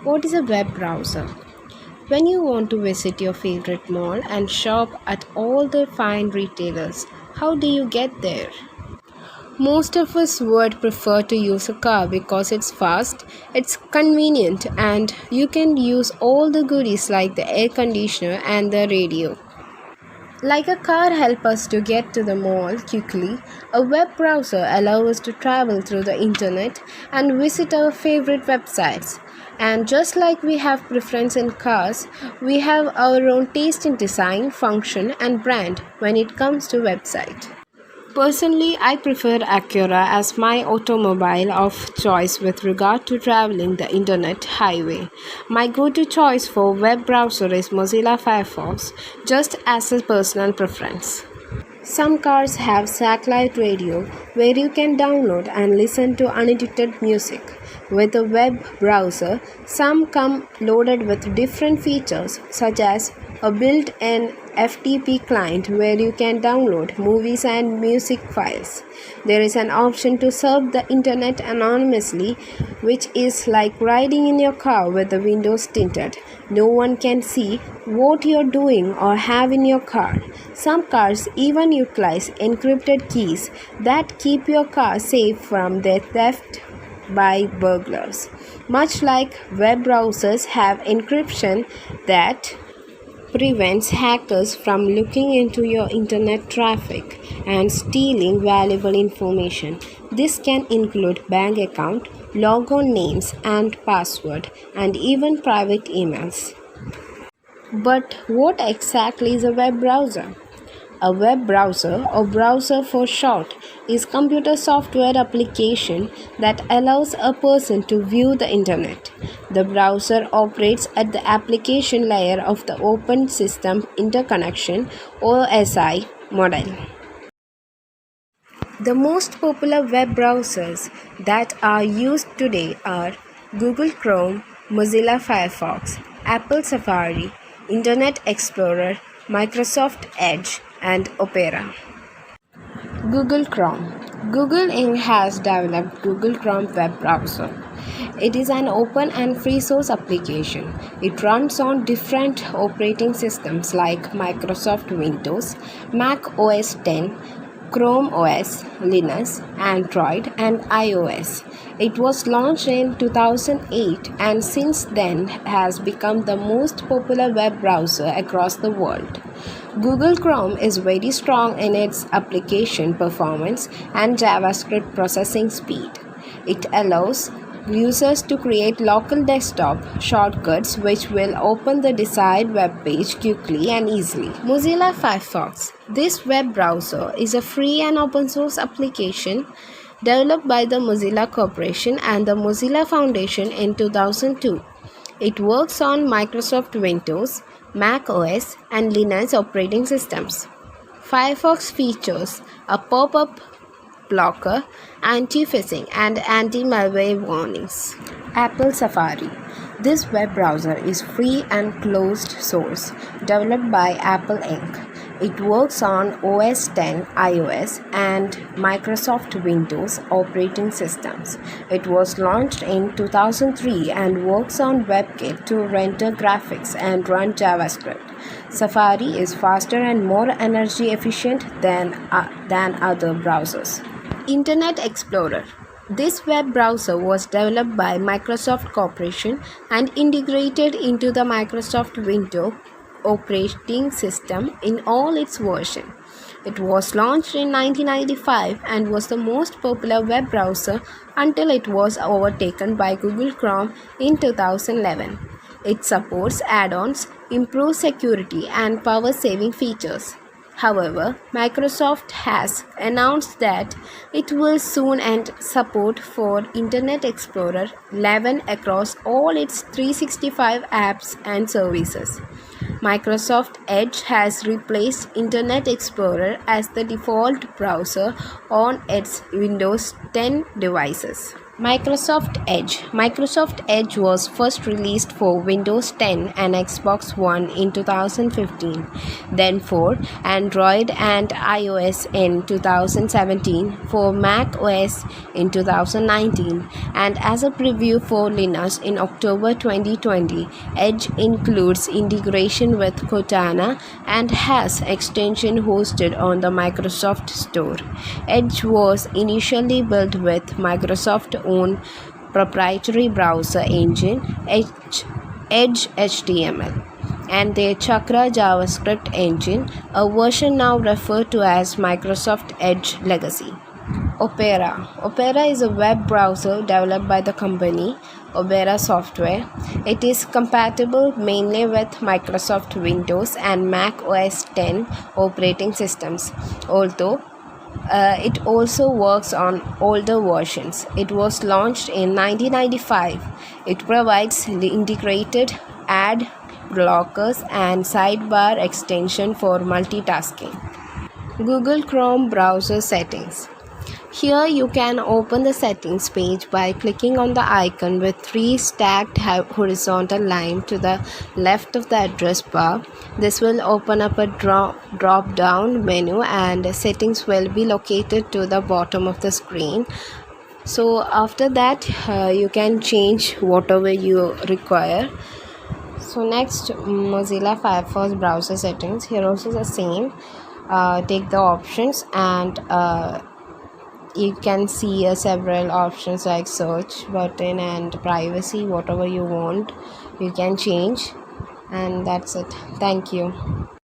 What is a web browser? When you want to visit your favorite mall and shop at all the fine retailers, how do you get there? Most of us would prefer to use a car because it's fast, it's convenient, and you can use all the goodies like the air conditioner and the radio. Like a car helps us to get to the mall quickly, a web browser allows us to travel through the internet and visit our favorite websites. And just like we have preference in cars, we have our own taste in design, function, and brand when it comes to website. Personally, I prefer Acura as my automobile of choice with regard to traveling the internet highway. My go-to choice for web browser is Mozilla Firefox, just as a personal preference. Some cars have satellite radio where you can download and listen to unencrypted music. With a web browser, some come loaded with different features such as a built-in FTP client where you can download movies and music files. There is an option to surf the internet anonymously, which is like riding in your car with the windows tinted. No one can see what you're doing or have in your car. Some cars even utilize encrypted keys that keep your car safe from their theft by burglars. Much like web browsers have encryption that prevents hackers from looking into your internet traffic and stealing valuable information. This can include bank account, logon names and password, and even private emails. But what exactly is a web browser? A web browser, or browser for short, is computer software application that allows a person to view the internet. The browser operates at the application layer of the Open System Interconnection (OSI) model. The most popular web browsers that are used today are Google Chrome, Mozilla Firefox, Apple Safari, Internet Explorer, Microsoft Edge, and Opera. Google Chrome. Google Inc. has developed Google Chrome web browser. It is an open and free source application. It runs on different operating systems like Microsoft Windows, Mac OS X, Chrome OS, Linux, Android, and iOS. It was launched in 2008 and since then has become the most popular web browser across the world. Google Chrome is very strong in its application performance and JavaScript processing speed. It allows users to create local desktop shortcuts which will open the desired web page quickly and easily. Mozilla Firefox. This web browser is a free and open source application developed by the Mozilla Corporation and the Mozilla Foundation in 2002. It works on Microsoft Windows, Mac OS, and Linux operating systems. Firefox features a pop-up blocker, anti-phishing, and anti-malware warnings. Apple Safari. This web browser is free and closed source, developed by Apple Inc. It works on OS X, iOS, and Microsoft Windows operating systems. It was launched in 2003 and works on WebKit to render graphics and run JavaScript. Safari is faster and more energy efficient than other browsers. Internet Explorer. This web browser was developed by Microsoft Corporation and integrated into the Microsoft Windows operating system in all its versions. It was launched in 1995 and was the most popular web browser until it was overtaken by Google Chrome in 2011. It supports add-ons, improves security, and power-saving features. However, Microsoft has announced that it will soon end support for Internet Explorer 11 across all its 365 apps and services. Microsoft Edge has replaced Internet Explorer as the default browser on its Windows 10 devices. Microsoft Edge. Microsoft Edge was first released for Windows 10 and Xbox One in 2015, then for Android and iOS in 2017, for Mac OS in 2019, and as a preview for Linux in October 2020. Edge includes integration with Cortana and has extension hosted on the Microsoft Store. Edge was initially built with Microsoft's own proprietary browser engine, Edge HTML, and their Chakra JavaScript engine, a version now referred to as Microsoft Edge Legacy. Opera. Opera is a web browser developed by the company Opera Software. It is compatible mainly with Microsoft Windows and Mac OS X operating systems, although it also works on older versions. It was launched in 1995. It provides the integrated ad blockers and sidebar extension for multitasking. Google Chrome browser settings. Here you can open the settings page by clicking on the icon with three stacked horizontal lines to the left of the address bar. This will open up a drop down menu and settings will be located to the bottom of the screen. So after that you can change whatever you require. So next, Mozilla Firefox browser settings. Here also the same. Take the options and you can see several options like search button and privacy. Whatever you want you can change, and that's it. Thank you.